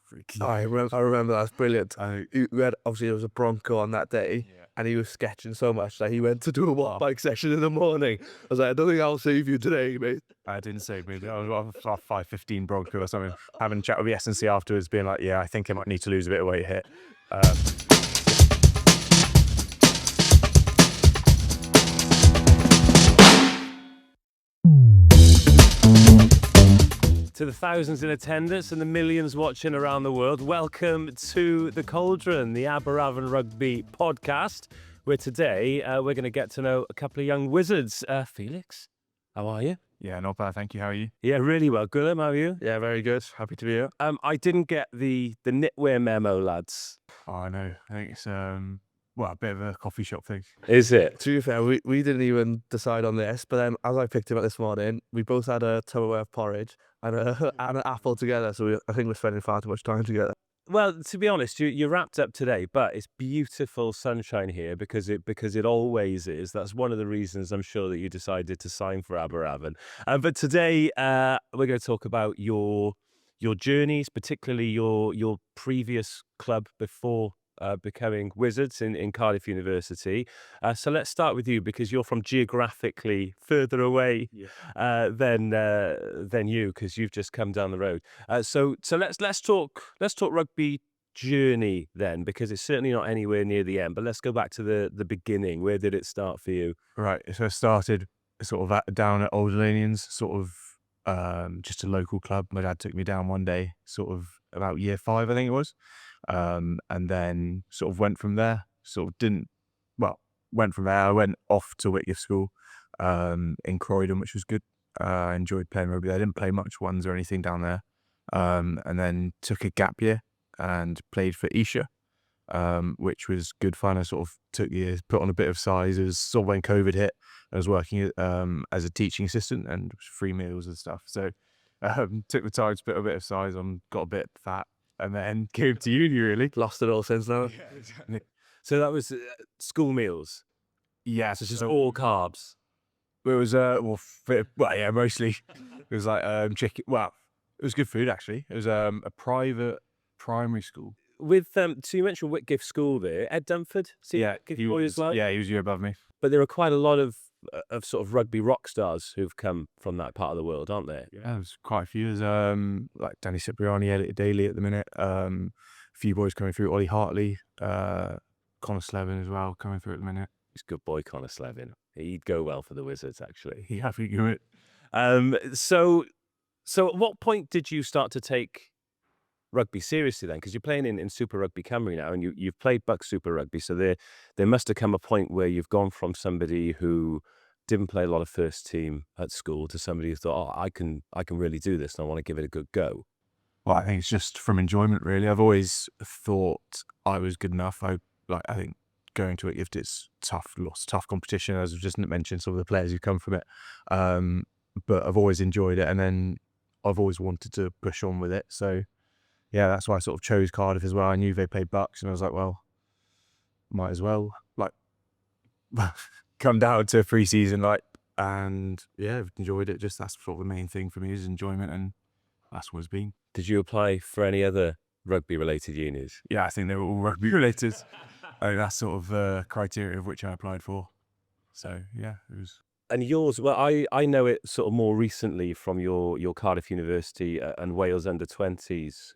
freaky. I remember that's brilliant. Obviously there was a Bronco on that day, and he was sketching so much that he went to do a walk bike session in the morning. I was like, I don't think I'll save you today, mate. I didn't save me. I was off 5:15 Bronco or something. Having a chat with the S&C afterwards, being like, yeah, I think I might need to lose a bit of weight here. To the thousands in attendance and the millions watching around the world, welcome to the Cauldron, the Aberavon Rugby podcast, where today we're going to get to know a couple of young wizards. Felix, how are you? Yeah, not bad, thank you. How are you? Yeah, really well. Gwilym, how are you? Yeah, very good. Happy to be here. I didn't get the knitwear memo, lads. Oh, I know. I think it's a bit of a coffee shop thing. Is it? To be fair, we didn't even decide on this, but then as I picked him up this morning, we both had a Tupperware porridge and an apple together, so I think we're spending far too much time together. Well, to be honest, you're wrapped up today, but it's beautiful sunshine here because it always is. That's one of the reasons I'm sure that you decided to sign for Aberavon. But today we're going to talk about your journeys, particularly your previous club before becoming Wizards in Cardiff University. So let's start with you because you're from geographically further away than you because you've just come down the road. So let's talk rugby journey then, because it's certainly not anywhere near the end. But let's go back to the beginning. Where did it start for you? Right, so I started sort of down at Old Lanians, sort of just a local club. My dad took me down one day, sort of about year 5, I think it was. And then sort of went from there. Went from there. I went off to Whitgift School in Croydon, which was good. I enjoyed playing rugby. I didn't play much ones or anything down there. And then took a gap year and played for Isha, which was good fun. I sort of took years, put on a bit of size. It was sort of when COVID hit. I was working as a teaching assistant and free meals and stuff. So took the time to put a bit of size on, got a bit fat, and then came to uni, really. Lost it all since now. Yeah, exactly. So that was school meals. Yeah, So just all carbs. It was mostly. It was like chicken. Well, it was good food actually. It was a private primary school. With so you mentioned Whitgift School there, Ed Dunford. He was a year above me. But there are quite a lot of sort of rugby rock stars who've come from that part of the world, aren't there? Yeah, there's quite a few. There's like Danny Cipriani, Elliot Daly at the minute. A few boys coming through. Ollie Hartley, Connor Slevin as well coming through at the minute. He's a good boy, Connor Slevin. He'd go well for the Wizards, actually. He happy to do it. So at what point did you start to take rugby seriously then? Because you're playing in Super Rugby Cymru now, and you've played Bucks Super Rugby, so there must have come a point where you've gone from somebody who didn't play a lot of first team at school to somebody who thought, I can really do this and I want to give it a good go. Well, I think it's just from enjoyment, really. I've always thought I was good enough. I think going to it, if it's tough, lots of tough competition, as I've just mentioned, some of the players who come from it. But I've always enjoyed it, and then I've always wanted to push on with it. So yeah, that's why I sort of chose Cardiff as well. I knew they played Bucks, and I was like, well, might as well come down to a pre-season, and yeah, I've enjoyed it. Just that's sort of the main thing for me is enjoyment, and that's what it's been. Did you apply for any other rugby-related unis? Yeah, I think they were all rugby-related. I think that's sort of the criteria of which I applied for. So yeah, it was. And yours, well, I know it sort of more recently from your Cardiff University and Wales under-20s,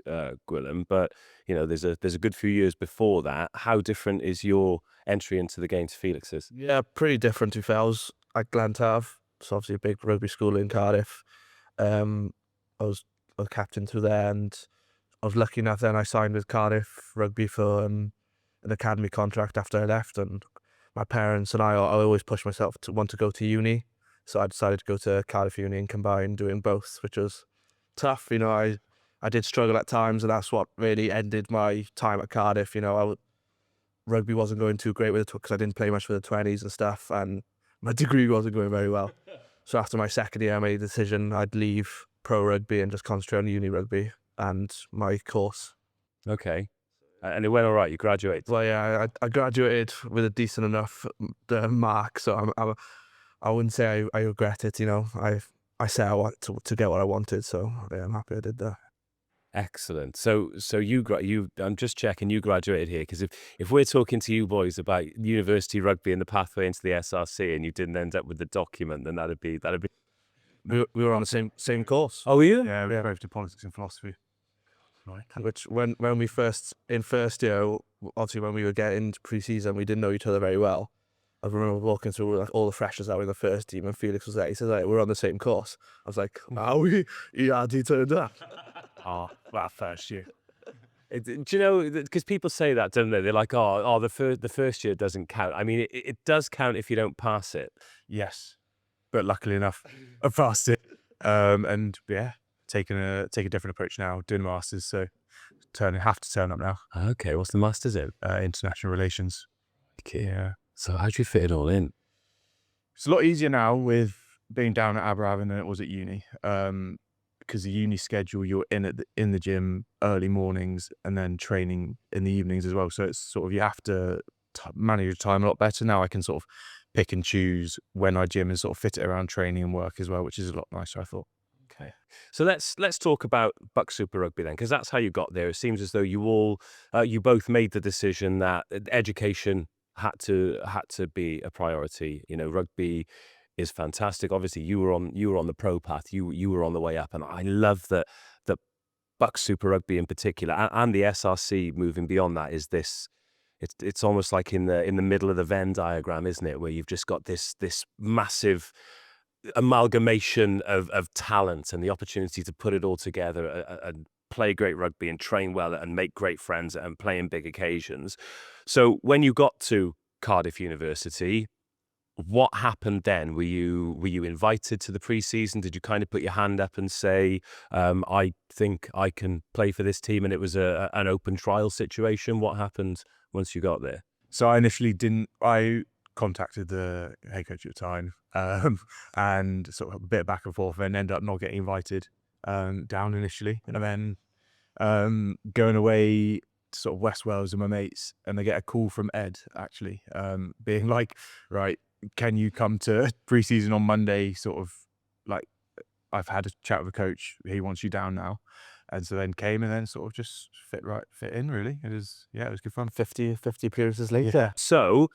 Gwilym, but you know there's a good few years before that. How different is your entry into the game to Felix's? Yeah, pretty different to I was at Glantaf, so obviously a big rugby school in Cardiff. I was captain through there, and I was lucky enough then I signed with Cardiff Rugby for an academy contract after I left, and my parents and I always pushed myself to want to go to uni, so I decided to go to Cardiff Uni and combine doing both, which was tough. You know, I did struggle at times, and that's what really ended my time at Cardiff. You know, rugby wasn't going too great with it because I didn't play much for the 20s and stuff, and my degree wasn't going very well. So after my second year, I made a decision I'd leave pro rugby and just concentrate on uni rugby and my course. Okay. And it went all right. You graduated. Well, yeah, I graduated with a decent enough mark, so I wouldn't say I regret it. You know, I set out to get what I wanted, so yeah, I'm happy I did that. Excellent. So I'm just checking you graduated here, because if we're talking to you boys about university rugby and the pathway into the SRC and you didn't end up with the document, then that'd be. We were on the same course. Oh, were you? Yeah, we both did politics and philosophy. Right. Which when we first year, obviously when we were getting into pre-season, we didn't know each other very well. I remember walking through like all the freshers that were in the first team, and Felix was there. He said, like, we're on the same course. I was like, how he turned up. Oh, that first year. Do you know? Because people say that, don't they? They're like, oh, the first year doesn't count. I mean, it does count if you don't pass it. Yes, but luckily enough, I passed it. And yeah, taking a different approach now, doing a masters. So have to turn up now. Okay, what's the masters in? International relations. Okay. Yeah, So how do you fit it all in? it's a lot easier now with being down at Aberavon than it was at uni. Because the uni schedule, you're in the gym early mornings and then training in the evenings as well. So it's sort of, you have to manage your time a lot better. Now I can sort of pick and choose when I gym and sort of fit it around training and work as well, which is a lot nicer, I thought. Okay, so let's talk about Buck Super Rugby then, because that's how you got there. It seems as though you both made the decision that education had to be a priority. You know, rugby is fantastic. Obviously, you were on the pro path. You were on the way up, and I love that Buck Super Rugby in particular, and the SRC moving beyond that, is this. It's almost like in the middle of the Venn diagram, isn't it? Where you've just got this massive amalgamation of talent and the opportunity to put it all together and play great rugby and train well and make great friends and play in big occasions. So when you got to Cardiff University, what happened then? Were you invited to the pre-season? Did you kind of put your hand up and say, I think I can play for this team, and it was an open trial situation? What happened once you got there? So I initially didn't. I contacted the head coach at the time, and sort of a bit back and forth, and ended up not getting invited down initially, and then going away to sort of West Wales with my mates, and they get a call from Ed actually, being like, right, can you come to pre-season on Monday? Sort of like, I've had a chat with the coach, he wants you down now. And so then came, and then sort of just fit in really. It was good fun. 50 appearances later. Yeah. So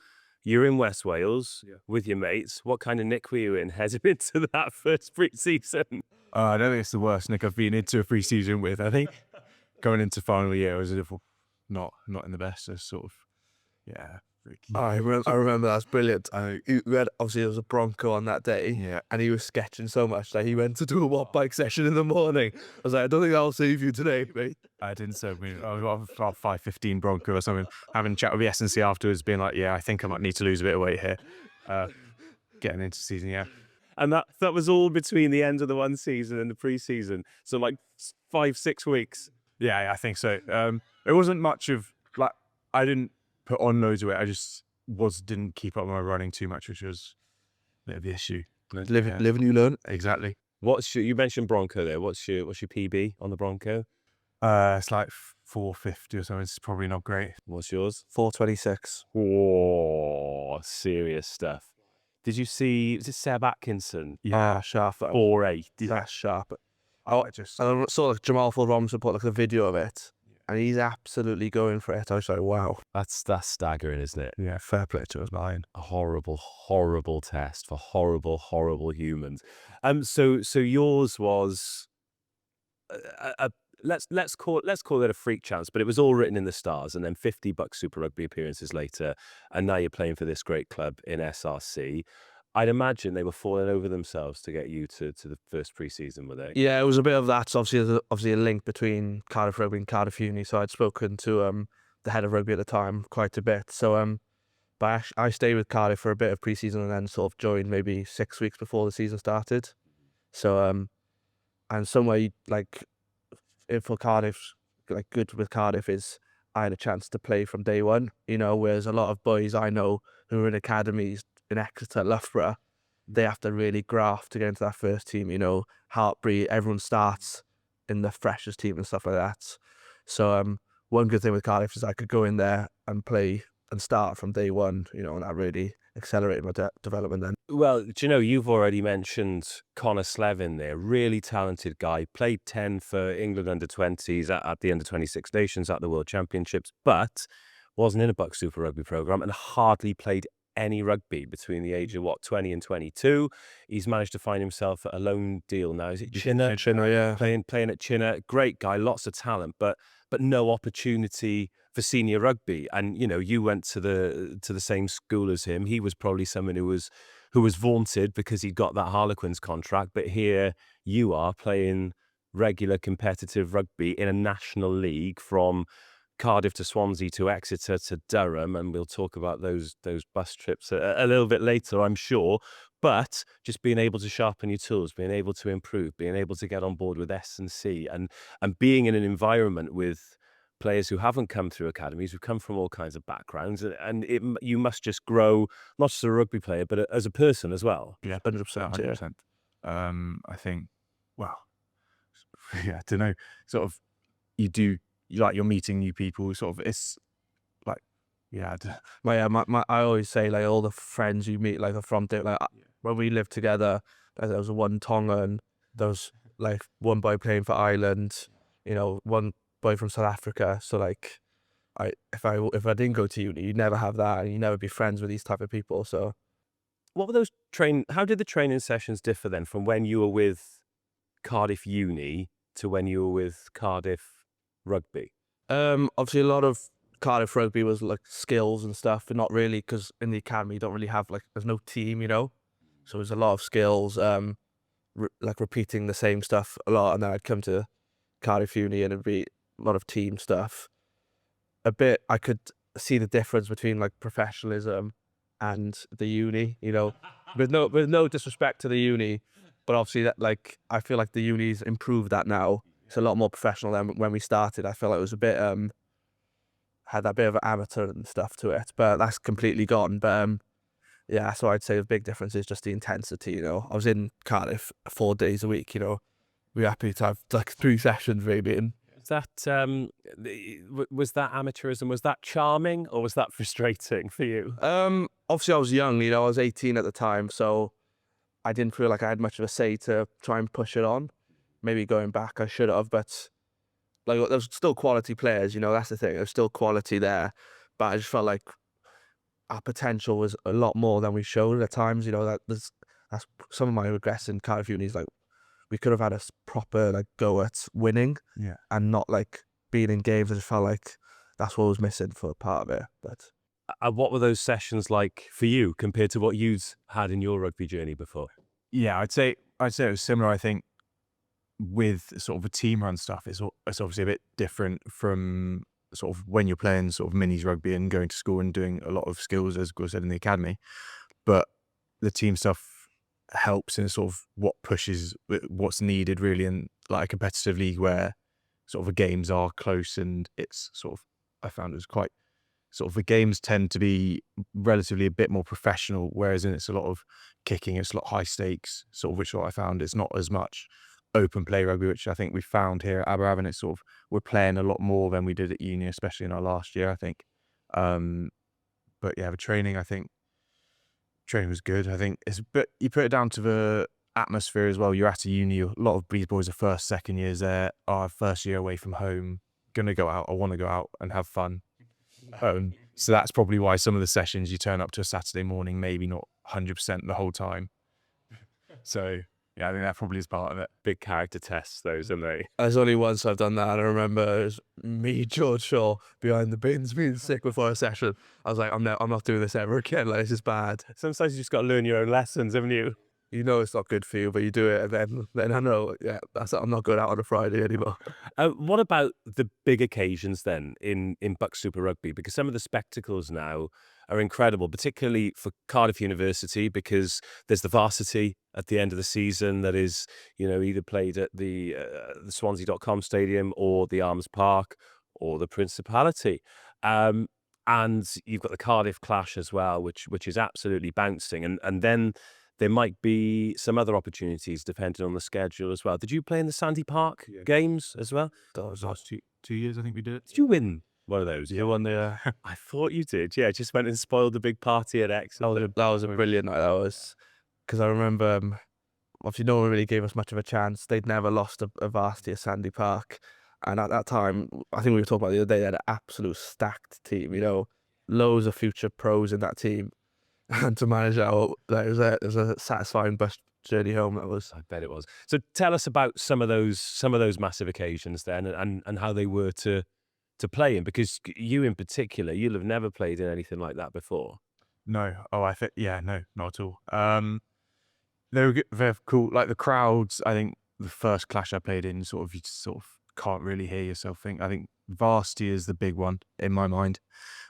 you're in West Wales with your mates. What kind of nick were you in heading into that first pre-season? I don't think it's the worst nick I've been into a pre-season with. I think going into final year, I was a little not in the best. So sort of, yeah. I remember that's brilliant. We had, obviously there was a Bronco on that day, Yeah. and he was sketching so much that he went to do a watt bike session in the morning. I was like, I don't think I'll save you today, mate. I didn't so I was about 5:15 Bronco or something, having a chat with the S&C afterwards, being like, yeah, I think I might need to lose a bit of weight here. Getting into season, yeah. And that was all between the end of the one season and the pre-season. So like 5-6 weeks. Yeah, I think so. It wasn't much of, like, I didn't put on loads of weight. I just didn't keep up with my running too much, which was a bit of the issue. Live and you learn. Exactly. You mentioned Bronco there. What's your PB on the Bronco? It's like 450 or something. It's probably not great. What's yours? 426. Oh, serious stuff. Did you see, was it Seb Atkinson? Yeah, sharp. 4'8". That's sharp. I saw like Jamal Ford Robinson put like a video of it, and he's absolutely going for it. I was like, wow. That's staggering, isn't it? yeah, fair play to us, mine. A horrible test for horrible humans. So yours was let's call it a freak chance, but it was all written in the stars. And then 50 Buck Super Rugby appearances later, and now you're playing for this great club in SRC. I'd imagine they were falling over themselves to get you to the first pre-season, were they? Yeah, it was a bit of that. So obviously a link between Cardiff Rugby and Cardiff Uni. So I'd spoken to the head of rugby at the time quite a bit. So but I stayed with Cardiff for a bit of pre-season, and then sort of joined maybe 6 weeks before the season started. So and somewhere like for Cardiff, like good with Cardiff is I had a chance to play from day one. You know, whereas a lot of boys I know who are in academies in Exeter, Loughborough, they have to really graft to get into that first team. You know, Hartbury, everyone starts in the freshest team and stuff like that. So one good thing with Cardiff is I could go in there and play and start from day one, you know, and that really accelerated my development then. Well, do you know, you've already mentioned Connor Slevin there, really talented guy, played 10 for England under-20s at the under-26 Nations at the World Championships, but wasn't in a Buck Super Rugby programme and hardly played any rugby between the age of, 20 and 22. He's managed to find himself at a loan deal now. Is it Chinna? Chinna, yeah. Playing at Chinna. Great guy, lots of talent, but no opportunity for senior rugby. And, you know, you went to the same school as him. He was probably someone who was vaunted because he got that Harlequins contract, but here you are playing regular competitive rugby in a national league from Cardiff to Swansea to Exeter to Durham, and we'll talk about those bus trips a little bit later, I'm sure. But just being able to sharpen your tools, being able to improve, being able to get on board with S&C, and being in an environment with players who haven't come through academies, who come from all kinds of backgrounds, and you must just grow not just as a rugby player, but as a person as well. Yeah, 100%. 100%. I think, well, yeah, I don't know. Sort of, you're meeting new people. Sort of, it's like, yeah, I always say, like, all the friends you meet, like, are from when we lived together, there was one Tongan, there was like one boy playing for Ireland, you know, one boy from South Africa. So like, if I didn't go to uni, you'd never have that, and you'd never be friends with these type of people. So What were those how did the training sessions differ then from when you were with Cardiff Uni to when you were with Cardiff Rugby? obviously a lot of Cardiff rugby was like skills and stuff, but not really, because in the academy you don't really have, like, there's no team, you know. So there's a lot of skills, like repeating the same stuff a lot, and then I'd come to Cardiff Uni and it'd be a lot of team stuff. A bit, I could see the difference between like professionalism and the uni, you know, with no disrespect to the uni, but obviously that, like, I feel like the uni's improved that now. It's a lot more professional than when we started. I feel like it was a bit had that bit of amateur and stuff to it, but that's completely gone. But yeah, so I'd say the big difference is just the intensity, you know. I was in Cardiff 4 days a week, you know. We're happy to have like 3 sessions maybe. And Was that was that amateurism? Was that charming or was that frustrating for you? obviously I was young, you know, I was 18 at the time, so I didn't feel like I had much of a say to try and push it on. Maybe going back I should have, but like, there's still quality players, you know, that's the thing. There's still quality there, but I just felt like our potential was a lot more than we showed at times, you know. That's some of my regrets in Cardiff Uni is like, we could have had a proper like go at winning, Yeah. and not like being in games. I just felt like that's what was missing for part of it. But What were those sessions like for you compared to what you'd had in your rugby journey before? Yeah, I'd say it was similar. I think with sort of a team run stuff, it's obviously a bit different from sort of when you're playing sort of minis rugby and going to school and doing a lot of skills, as Gwilym said, in the academy. But the team stuff helps in sort of what pushes what's needed really in like a competitive league where sort of the games are close, and it's sort of, I found it was quite sort of, the games tend to be relatively a bit more professional, whereas it's a lot of kicking, it's a lot high stakes, sort of, which what I found it's not as much open play rugby, which I think we found here at Aberavon. It's sort of, we're playing a lot more than we did at uni, especially in our last year, I think. But yeah, the training, I think training was good. I think but you put it down to the atmosphere as well. You're at a uni, a lot of these boys are first, second years there, our first year away from home, gonna go out, I want to go out and have fun. So that's probably why some of the sessions you turn up to a Saturday morning, maybe not 100% the whole time. So yeah, I think that probably is part of it. Big character tests, those, aren't they? there's only once I've done that. I remember it was me, George Shaw, behind the bins, being sick before a session. I was like, I'm not doing this ever again. Like, this is bad. Sometimes you just got to learn your own lessons, haven't you? You know it's not good for you, but you do it, and then I know, yeah, I'm not going out on a Friday anymore. What about the big occasions then in Buck Super Rugby? Because some of the spectacles now are incredible, particularly for Cardiff University, because there's the varsity at the end of the season that is, you know, either played at the Swansea.com stadium or the Arms Park or the Principality. And you've got the Cardiff Clash as well, which is absolutely bouncing. And then there might be some other opportunities depending on the schedule as well. Did you play in the Sandy Park games as well? That was Last 2 years, I think we did it. Did you win one of those? you won the. I thought you did. Yeah, just went and spoiled the big party at Exeter. That was a brilliant night. That was because I remember obviously no one really gave us much of a chance. They'd never lost a varsity at Sandy Park, and at that time, I think we were talking about the other day, they had an absolute stacked team. Loads of future pros in that team, and to manage that, it was a satisfying bus journey home. That was. I bet it was. So tell us about some of those massive occasions then, and how they were to play in, because you in particular, you'll have never played in anything like that before. No. Oh, I think, yeah, no, not at all. They were good, they're cool. Like the crowds, I think the first clash I played in, you just sort of can't really hear yourself think. I think varsity is the big one in my mind,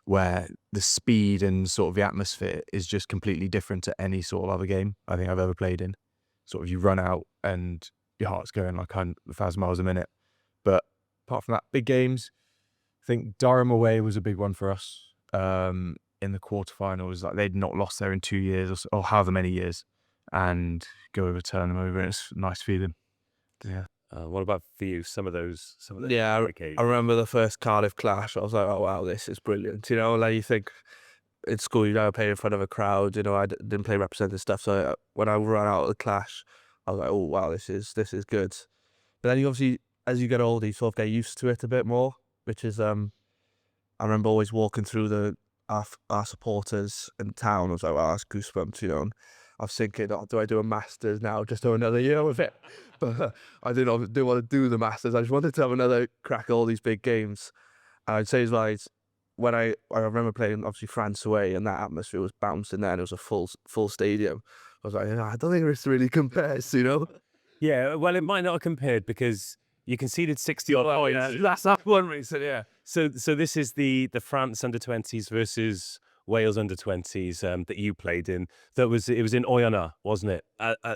where the speed and sort of the atmosphere is just completely different to any sort of other game I think I've ever played in. Sort of you run out and your heart's going like 1,000 miles a minute. But apart from that, big games, I think Durham away was a big one for us. In the quarterfinals, like they'd not lost there in 2 years or however many years, and go over, turn them over, and it's a nice feeling. Yeah. What about for you? Some of those Yeah, occasions. I remember the first Cardiff clash. I was like, oh wow, this is brilliant. Like you think in school you never play in front of a crowd. I didn't play representative stuff, so when I ran out of the clash, I was like, oh wow, this is good. But then you obviously, as you get older, you sort of get used to it a bit more, which is I remember always walking through our supporters in town. I was like, wow, that's goosebumps. And I was thinking, oh, do I do a Masters now, just do another year with it? But I didn't want to do the Masters. I just wanted to have another crack at all these big games. And I'd say as well, when I remember playing obviously France away, and that atmosphere was bouncing there, and it was a full stadium. I was like, I don't think this really compares. Yeah, well, it might not have compared because you conceded 60 odd points. Yeah, that's that one reason. Yeah. So this is the France under-20s versus Wales under-20s that you played in. It was in Oyonnax, wasn't it?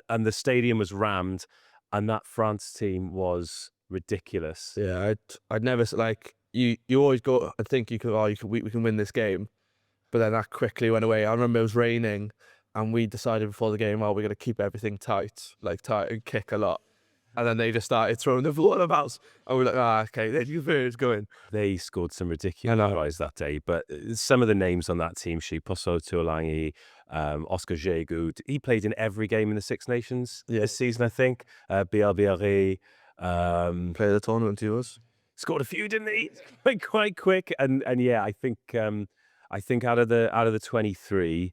And the stadium was rammed, and that France team was ridiculous. Yeah, I'd never like you always go and think we can win this game, but then that quickly went away. I remember it was raining, and we decided before the game, we're going to keep everything tight and kick a lot. And then they just started throwing the ball about, and we're like, okay, then you feel it's going. They scored some ridiculous tries that day, but some of the names on that team sheet, Poso Tuolangi, Oscar Jegu, he played in every game in the Six Nations this season, I think. Biarri, Play the tournament, he was. Scored a few, didn't he? Quite quick, and yeah, I think out of the 23,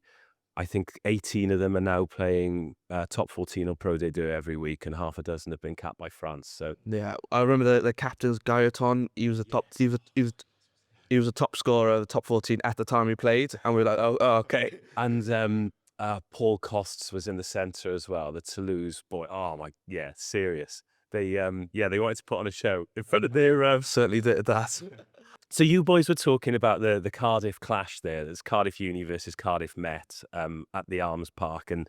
I think 18 of them are now playing top 14 or Pro D2 every week, and half a dozen have been capped by France. So yeah, I remember the captain's Gaetan. He was a top. He was a top scorer, the top 14 at the time he played, and we were like, oh okay. And Paul Costs was in the centre as well. The Toulouse boy. Oh my, yeah, serious. They wanted to put on a show in front of their. Certainly did that. So you boys were talking about the Cardiff clash there. There's Cardiff Uni versus Cardiff Met at the Arms Park. And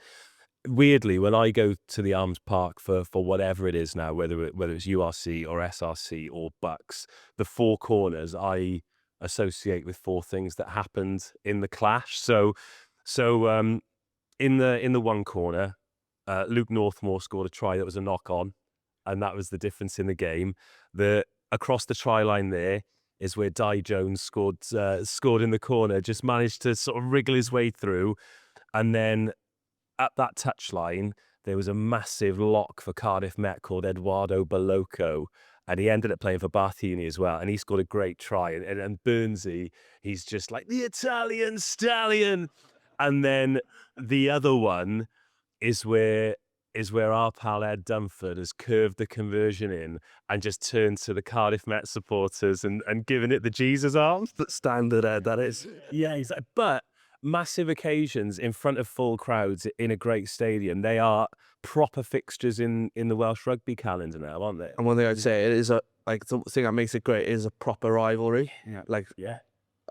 weirdly, when I go to the Arms Park for whatever it is now, whether it's URC or SRC or Bucks, the four corners I associate with four things that happened in the clash. So in the one corner, Luke Northmore scored a try that was a knock-on, and that was the difference in the game. Across the try line there is where Di Jones scored in the corner, just managed to sort of wriggle his way through. And then at that touchline, there was a massive lock for Cardiff Met called Eduardo Balocco, and he ended up playing for Bath Uni as well, and he scored a great try. And Burnsy, he's just like, the Italian stallion. And then the other one is where our pal Ed Dunford has curved the conversion in and just turned to the Cardiff Met supporters and given it the Jesus arms. But standard Ed, that is. Yeah, he's like, but massive occasions in front of full crowds in a great stadium, they are proper fixtures in the Welsh rugby calendar now, aren't they? And one thing I'd say, it is the thing that makes it great is a proper rivalry. Yeah.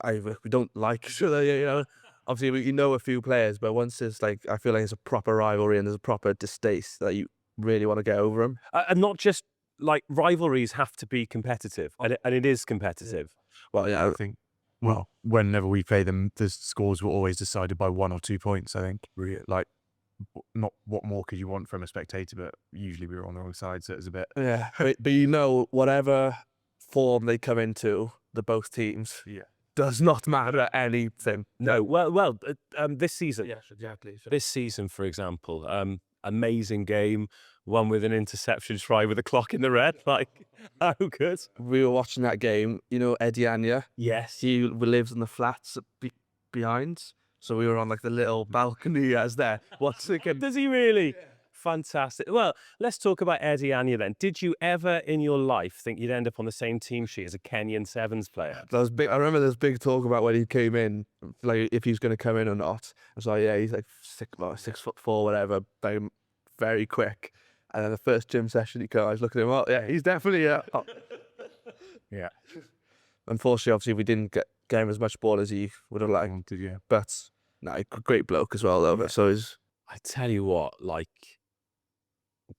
We don't like each other, Obviously, a few players, but once it's I feel like it's a proper rivalry and there's a proper distaste that you really want to get over them. And not just rivalries have to be competitive, and it is competitive. Well, yeah, I think, whenever we play them, the scores were always decided by 1 or 2 points, I think. Really, not what more could you want from a spectator, but usually we were on the wrong side, so it was a bit. Yeah, but whatever form they come into, both teams, does not matter anything. No, this season, Yeah, please. this season, for example, amazing game, one with an interception try with a clock in the red. Like, how good? We were watching that game. You know Eddie Anya? Yes. He lives in the flats behind. So we were on like the little balcony as there. What's it? Does he really? Fantastic. Well, let's talk about Eddie Anya then. Did you ever in your life think you'd end up on the same team sheet as a Kenyan Sevens player? There was big. I remember there was big talk about when he came in, like if he was going to come in or not. I was like, yeah, he's like 6'4", whatever, very quick. And then the first gym session he came, I was looking at him. Oh, yeah, he's definitely Yeah. Unfortunately, obviously, we didn't get him as much ball as he would have liked. Did you? But no, great bloke as well, though. Yeah. So he's. I tell you what, like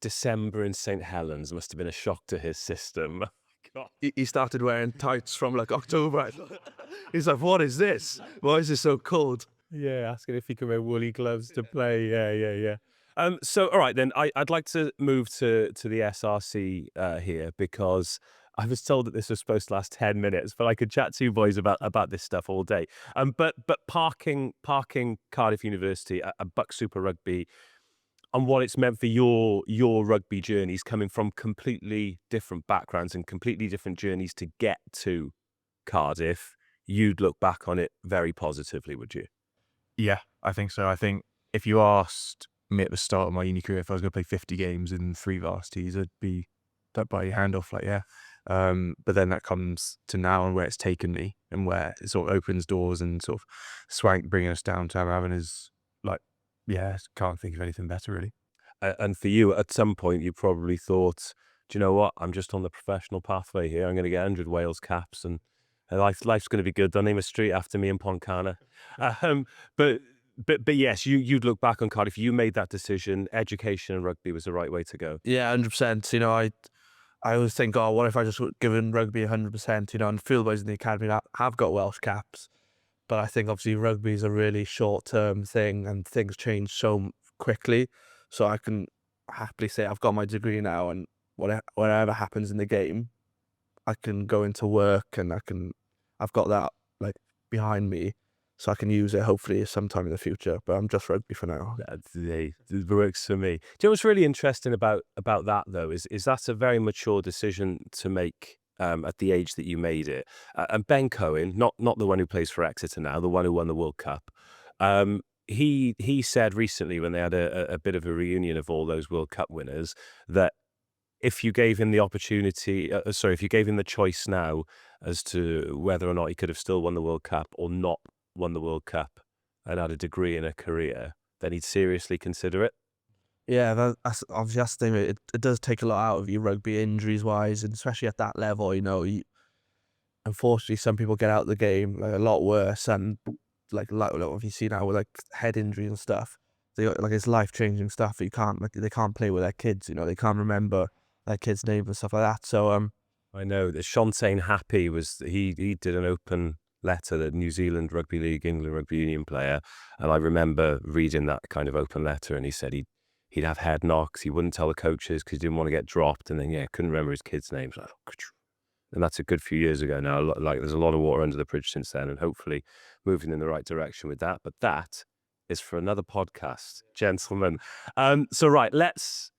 December in St. Helens must have been a shock to his system. God. He started wearing tights from like October. He's like, what is this? Why is it so cold? Yeah, asking if he can wear woolly gloves to play. Yeah. So, all right, then I'd like to move to the SRC here because I was told that this was supposed to last 10 minutes, but I could chat to you boys about this stuff all day. But parking Cardiff University at Buck Super Rugby and what it's meant for your rugby journeys coming from completely different backgrounds and completely different journeys to get to Cardiff, you'd look back on it very positively, would you? Yeah, I think so. I think if you asked me at the start of my uni career if I was going to play 50 games in 3 varsities, that'd bite your hand off, like, yeah. But then that comes to now and where it's taken me and where it sort of opens doors and sort of Swank bringing us down to Aberavon is like, yeah, can't think of anything better, really. And for you, at some point, you probably thought, do you know what? I'm just on the professional pathway here. I'm going to get 100 Wales caps and life's going to be good. They'll name a street after me in Pontcana. But yes, you'd look back on Cardiff. You made that decision. Education and rugby was the right way to go. Yeah, 100%. You know, I always think, oh, what if I just given rugby 100%? You know, and field boys in the academy have got Welsh caps. But I think obviously rugby is a really short-term thing and things change so quickly. So I can happily say I've got my degree now and whatever happens in the game, I can go into work and I've got that like behind me. So I can use it hopefully sometime in the future. But I'm just rugby for now. It works for me. Do you know what's really interesting about that, though, is that's a very mature decision to make at the age that you made it. And Ben Cohen, not the one who plays for Exeter now, the one who won the World Cup, he said recently when they had a bit of a reunion of all those World Cup winners that if you gave him the opportunity, if you gave him the choice now as to whether or not he could have still won the World Cup or not won the World Cup and had a degree in a career, then he'd seriously consider it. Yeah, that's obviously that's the thing. It does take a lot out of you rugby injuries wise, and especially at that level. You know, unfortunately, some people get out of the game like a lot worse, and like what you see now with like head injuries and stuff. Like it's life changing stuff. They can't play with their kids. You know, they can't remember their kids' names and stuff like that. So I know that Shontaine Happy he did an open letter, the New Zealand Rugby League, England Rugby Union player, and I remember reading that kind of open letter, and he said he'd have head knocks, he wouldn't tell the coaches because he didn't want to get dropped, and then couldn't remember his kids' names. And that's a good few years ago now. Like there's a lot of water under the bridge since then, and hopefully moving in the right direction with that. But that is for another podcast, gentlemen. So right, let's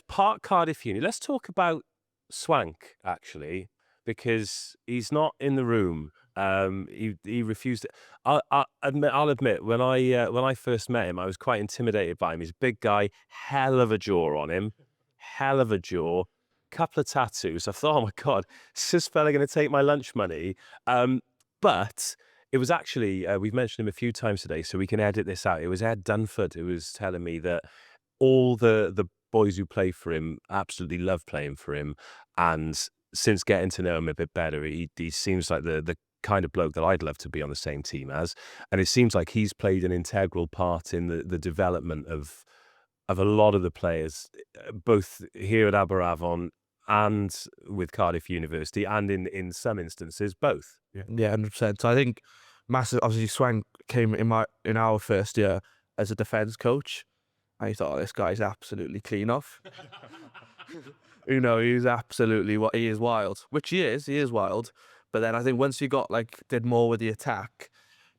park Cardiff Uni. Let's talk about Swank actually, because he's not in the room. He refused it. I'll admit when I first met him, I was quite intimidated by him. He's a big guy, hell of a jaw on him, hell of a jaw, couple of tattoos. I thought, oh my God, is this fella going to take my lunch money? But it was actually, we've mentioned him a few times today, so we can edit this out. It was Ed Dunford who was telling me that all the boys who play for him absolutely love playing for him, and since getting to know him a bit better, he seems like the kind of bloke that I'd love to be on the same team as. And it seems like he's played an integral part in the development of a lot of the players, both here at Aberavon and with Cardiff University, and in some instances, both. yeah, 100%. So I think massive. Obviously, Swank came in our first year as a defence coach. I thought, oh, this guy's absolutely clean off. You know, he's absolutely he is wild, which he is. He is wild. But then I think once he did more with the attack,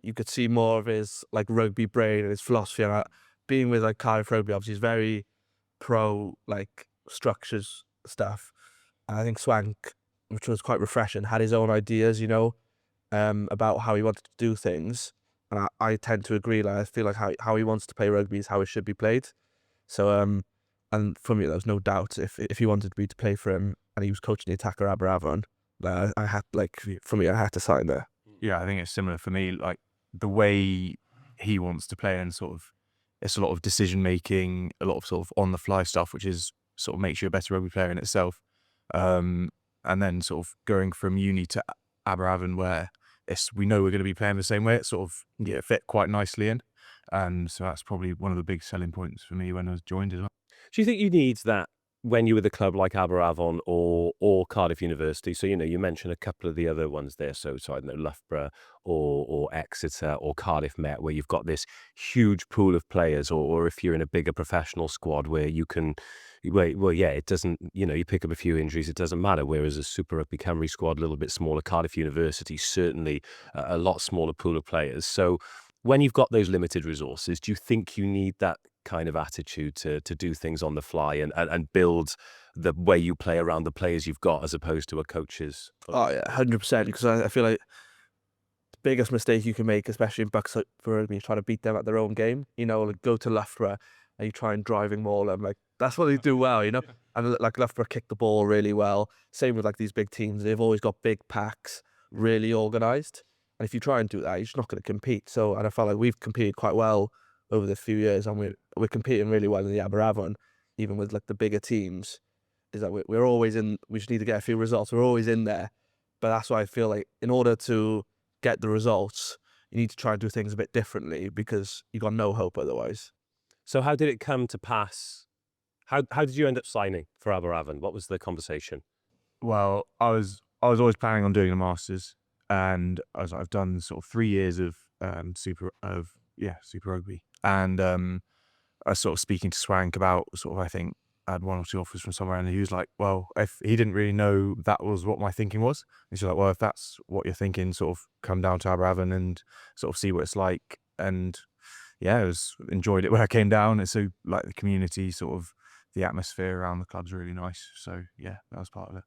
you could see more of his rugby brain and his philosophy. And being with Cardiff Rugby, obviously, he's very pro structures stuff. And I think Swank, which was quite refreshing, had his own ideas, about how he wanted to do things. And I tend to agree. I feel like how he wants to play rugby is how it should be played. So and for me, there was no doubt if he wanted me to play for him and he was coaching the attacker Aberavon, I had for me, I had to sign there. Yeah, I think it's similar for me. Like the way he wants to play, and sort of it's a lot of decision making, a lot of sort of on the fly stuff, which is sort of makes you a better rugby player in itself. And then sort of going from uni to Aberavon, where we know we're going to be playing the same way, it sort of fit quite nicely in. And so that's probably one of the big selling points for me when I was joined as well. Do you think you need that when you're with a club like Aberavon or Cardiff University? So, you mentioned a couple of the other ones there. So I don't know, Loughborough or Exeter or Cardiff Met, where you've got this huge pool of players, or if you're in a bigger professional squad where you can, it doesn't, you pick up a few injuries, it doesn't matter. Whereas a Super Rugby Cymru squad, a little bit smaller, Cardiff University, certainly a lot smaller pool of players. So when you've got those limited resources, do you think you need that kind of attitude to do things on the fly and build the way you play around the players you've got, as opposed to a coach's? Oh yeah, 100%. Because I feel like the biggest mistake you can make, especially in Bucks for rugby, is trying to beat them at their own game. Go to Loughborough and you try and driving maul them. That's what they do well, And Loughborough kick the ball really well. Same with these big teams. They've always got big packs, really organised. And if you try and do that, you're just not going to compete. And I felt like we've competed quite well over the few years, and we're competing really well in the Aberavon, even with the bigger teams. Is that we're always in. We just need to get a few results. We're always in there, but that's why I feel like in order to get the results, you need to try and do things a bit differently, because you got no hope otherwise. So how did it come to pass? How did you end up signing for Aberavon? What was the conversation? Well, I was always planning on doing a masters, and I've done sort of 3 years of Super Rugby, and I was sort of speaking to Swank about I think I had 1 or 2 offers from somewhere, and he was like, well, if he didn't really know that was what my thinking was, he's like, well, if that's what you're thinking, sort of come down to Aberavon and sort of see what it's like. And yeah, enjoyed it when I came down. It's so the community, sort of the atmosphere around the club's really nice. So yeah, that was part of it.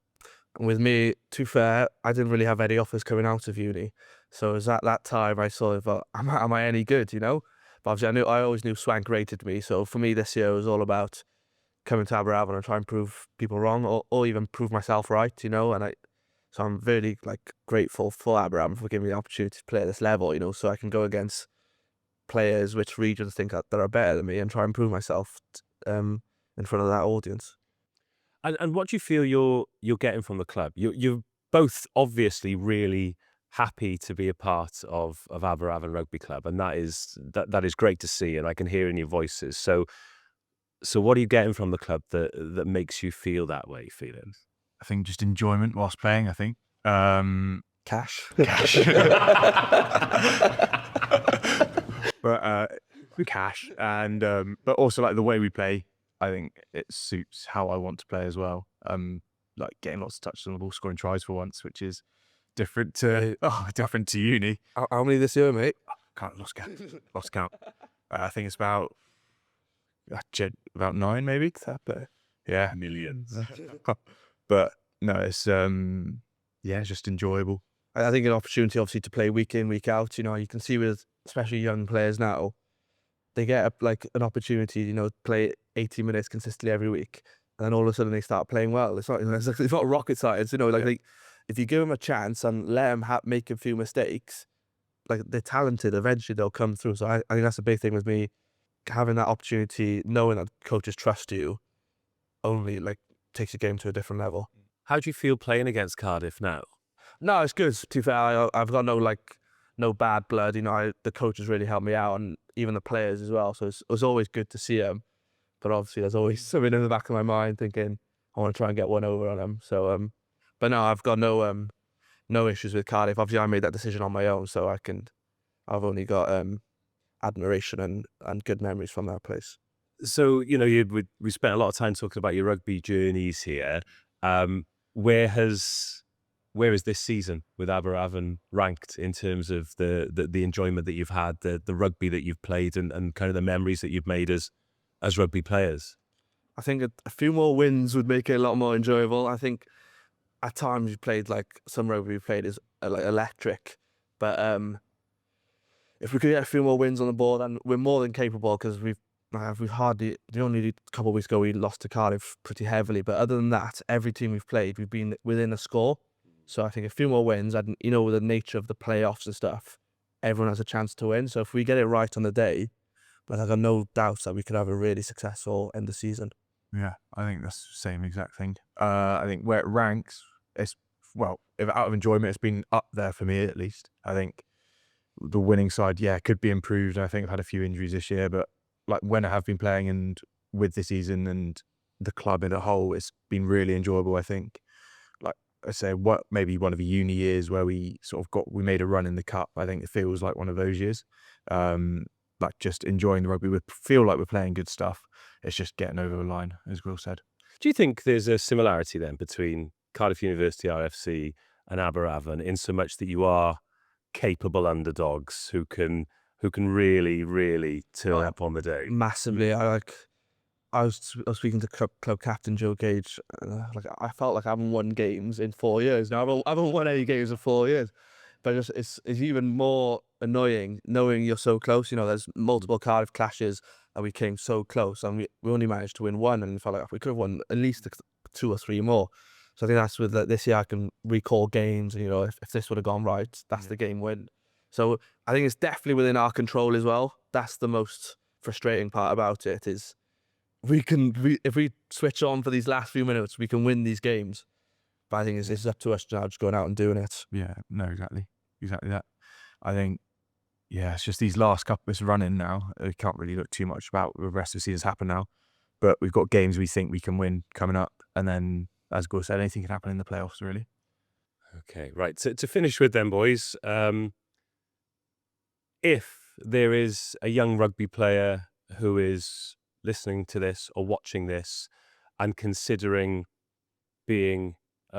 With me, to be fair, I didn't really have any offers coming out of uni. So it was at that time I sort of thought, am I any good, But obviously I always knew Swank rated me. So for me this year, it was all about coming to Aberavon and try and prove people wrong, or even prove myself right, so I'm very grateful for Aberavon for giving me the opportunity to play at this level, so I can go against players which regions think that are better than me and try and prove myself in front of that audience. And what do you feel you're getting from the club? You're both obviously really happy to be a part of Aberavon Rugby Club, and that is great to see, and I can hear in your voices. So what are you getting from the club that makes you feel that way, Felix? I think just enjoyment whilst playing. I think Cash. But cash, and but also the way we play, I think it suits how I want to play as well. Getting lots of touches on the ball, scoring tries for once, which is different to uni. How many this year, mate? Can't lost count. I think it's about 9 maybe. Yeah, Millions. But no, it's it's just enjoyable. I think an opportunity, obviously, to play week in, week out. You can see with especially young players now, they get an opportunity, to play 80 minutes consistently every week, and then all of a sudden they start playing well. It's not, it's not rocket science, if you give them a chance and let them make a few mistakes, they're talented. Eventually they'll come through. So I think that's a big thing with me, having that opportunity, knowing that coaches trust you, only takes your game to a different level. How do you feel playing against Cardiff now? No, it's good. To be fair, I've got no bad blood. The coaches really helped me out, and even the players as well. So it's always good to see them. But obviously, there's always something in the back of my mind thinking I want to try and get one over on them. So, but no, I've got no issues with Cardiff. Obviously, I made that decision on my own, so I've only got admiration and good memories from that place. So we spent a lot of time talking about your rugby journeys here. Where has where is this season with Aberavon ranked in terms of the enjoyment that you've had, the rugby that you've played, and kind of the memories that you've made as rugby players? I think a few more wins would make it a lot more enjoyable. I think at times you played like some rugby we played is like electric, but if we could get a few more wins on the board, then we're more than capable because we've hardly the only couple of weeks ago we lost to Cardiff pretty heavily, but other than that, every team we've played we've been within a score. So I think a few more wins, and with the nature of the playoffs and stuff, everyone has a chance to win. So if we get it right on the day, but I got no doubts that we could have a really successful end of season. Yeah, I think that's the same exact thing. I think where it ranks, it's, well, if out of enjoyment, it's been up there for me at least. I think the winning side, yeah, could be improved. I think I've had a few injuries this year, but like when I have been playing and with this season and the club in a whole, it's been really enjoyable. I think, like I say, maybe one of the uni years where we we made a run in the cup. I think it feels like one of those years. Like just enjoying the rugby. We feel like we're playing good stuff. It's just getting over the line, as Gwil said. Do you think there's a similarity then between Cardiff University RFC and Aberavon in so much that you are capable underdogs who can really turn up on the day? Massively. I was speaking to club captain Joe Gage. Like I felt like I haven't won games in 4 years. Now I haven't won any games in 4 years, but it's even more annoying knowing you're so close. There's multiple Cardiff clashes, and we came so close, and we only managed to win one, and felt like we could have won at least 2 or 3 more. So I think that's with this year I can recall games, and if this would have gone right, that's the game win. So I think it's definitely within our control as well. That's the most frustrating part about it is if we switch on for these last few minutes, we can win these games. But I think it's up to us now, just going out and doing it. Yeah, no, exactly that. I think, yeah, it's just these last couple of running now. We can't really look too much about the rest of the season's happened now, but we've got games we think we can win coming up, and then, as Gwil said, anything can happen in the playoffs, really. Okay, right. So to finish with them, boys, if there is a young rugby player who is listening to this or watching this and considering being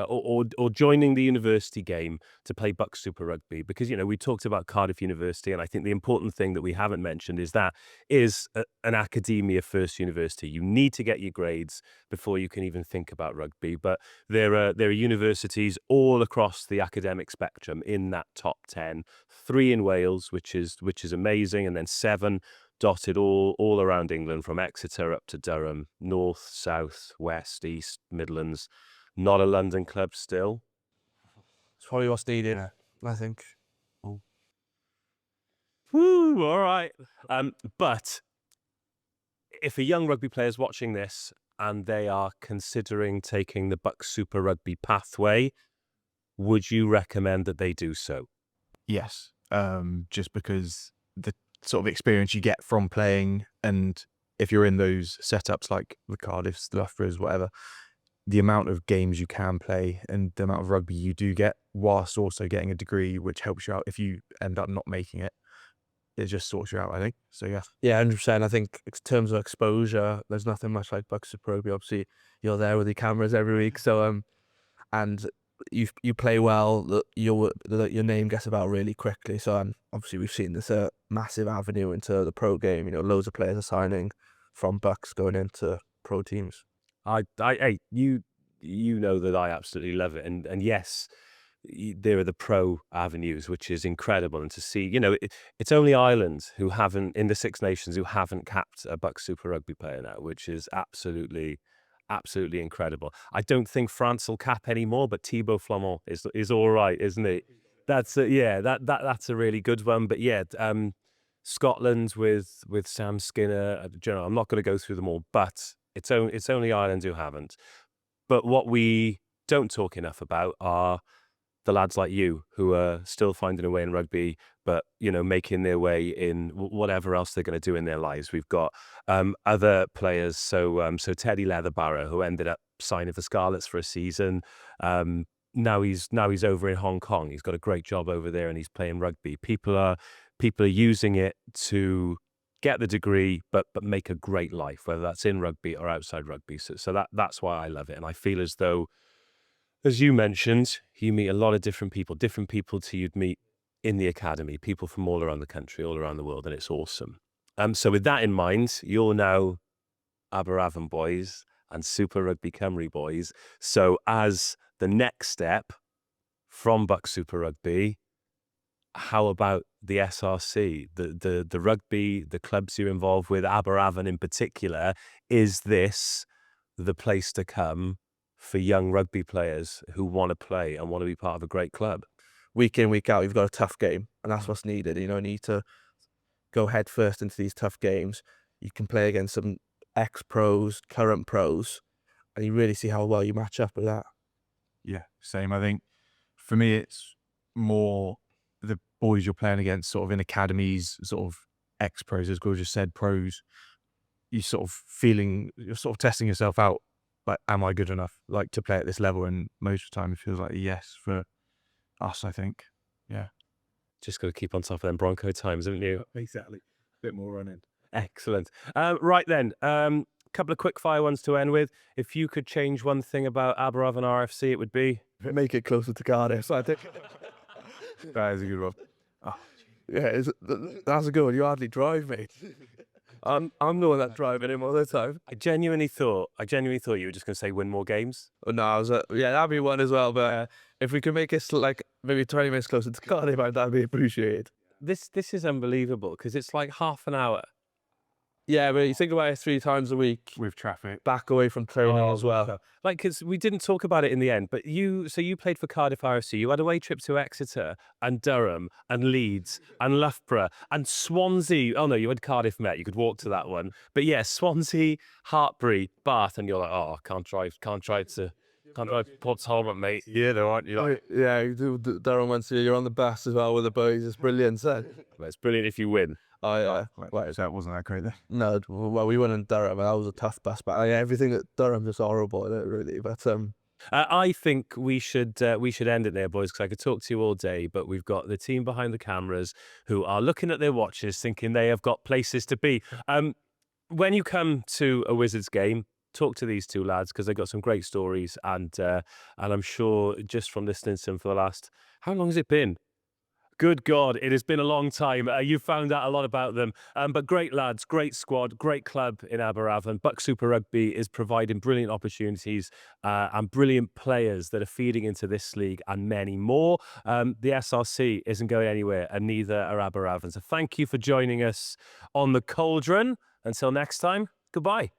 or joining the university game to play Bucks Super Rugby, because we talked about Cardiff University, and I think the important thing that we haven't mentioned is that is an academia first university. You need to get your grades before you can even think about rugby, but there are universities all across the academic spectrum in that top 10, 3 in Wales, which is amazing, and then 7 dotted all around England, from Exeter up to Durham, north, south, west, east, Midlands. Not a London club still. It's probably what's needed, I think. Woo, all right. But if a young rugby player is watching this and they are considering taking the Bucks Super Rugby pathway, would you recommend that they do so? Yes, just because the sort of experience you get from playing, and if you're in those setups like the Cardiffs, the Loughboroughs, whatever, the amount of games you can play and the amount of rugby you do get, whilst also getting a degree, which helps you out if you end up not making it. It just sorts you out, I think. So yeah. Yeah, 100%. I think in terms of exposure, there's nothing much like Bucks Super Rugby. Obviously, you're there with your cameras every week, so and you play well, your name gets about really quickly. So obviously we've seen this massive avenue into the pro game. Loads of players are signing from Bucks going into pro teams. Hey, you know that I absolutely love it, and yes, there are the pro avenues, which is incredible, and to see, it's only Ireland who haven't, in the Six Nations, who haven't capped a Bucks Super Rugby player now, which is absolutely incredible. I don't think France will cap anymore, but Thibaut Flamand is all right, isn't he? That's that's a really good one. But yeah, Scotland with Sam Skinner. I'm not going to go through them all, but it's only Ireland who haven't. But what we don't talk enough about are the lads like you who are still finding a way in rugby, but making their way in whatever else they're going to do in their lives. We've got other players, so Teddy Leatherbarrow, who ended up signing for Scarlets for a season. Now he's over in Hong Kong. He's got a great job over there, and he's playing rugby. People are using it to get the degree, but make a great life, whether that's in rugby or outside rugby. So that's why I love it, and I feel as though As you mentioned, you meet a lot of different people to you'd meet in the academy, people from all around the country, all around the world, and it's awesome. So with that in mind, you're now Aberavon boys and Super Rugby Cymru boys. So as the next step from Buck Super Rugby, how about the SRC, the rugby, the clubs you're involved with, Aberavon in particular? Is this the place to come for young rugby players who want to play and want to be part of a great club? Week in, week out, you've got a tough game, and that's what's needed. You need to go head first into these tough games. You can play against some ex-pros, current pros, and you really see how well you match up with that. Yeah, same. I think for me, it's more the boys you're playing against, sort of in academies, sort of ex-pros, as Gwilym just said, pros. You're sort of testing yourself out. Like, am I good enough, like, to play at this level? And most of the time, it feels like a yes for us, I think. Yeah. Just got to keep on top of them Bronco times, haven't you? Exactly. Bit more running. Excellent. Right then, couple of quick fire ones to end with. If you could change one thing about Aberavon RFC, it would be? Make it closer to Cardiff, so I think. That is a good one. Yeah, that's a good one. You hardly drive, mate. I'm the one that's driving him all the time. I genuinely thought you were just going to say win more games. Oh, no, yeah, that'd be one as well. But if we could make it like maybe 20 minutes closer to Cardiff, that'd be appreciated. This is unbelievable because it's like half an hour. Yeah, but you think about it 3 times a week, With traffic. back away from training as well. Like, because we didn't talk about it in the end, but you played for Cardiff RFC. You had a away trip to Exeter and Durham and Leeds and Loughborough and Swansea. Oh no, you had Cardiff Met. You could walk to that one. But yeah, Swansea, Hartbury, Bath, and you're like, oh, can't drive to Port Talbot, mate. Yeah, though, aren't you? Like, Yeah, you do Durham once a year. You're on the bus as well with the boys. It's brilliant, son. It's brilliant if you win. Oh, yeah. so that wasn't that great then. No, well, we went in Durham, and that was a tough bus. But everything at Durham is horrible, really. But I think we should end it there, boys, because I could talk to you all day, but we've got the team behind the cameras who are looking at their watches thinking they have got places to be. When you come to a Wizards game, talk to these two lads because they've got some great stories, and I'm sure just from listening to them for the last, how long has it been? Good God, it has been a long time. You've found out a lot about them. But great lads, great squad, great club in Aberavon. Buck Super Rugby is providing brilliant opportunities and brilliant players that are feeding into this league and many more. The SRC isn't going anywhere, and neither are Aberavon. So thank you for joining us on the Cauldron. Until next time, goodbye.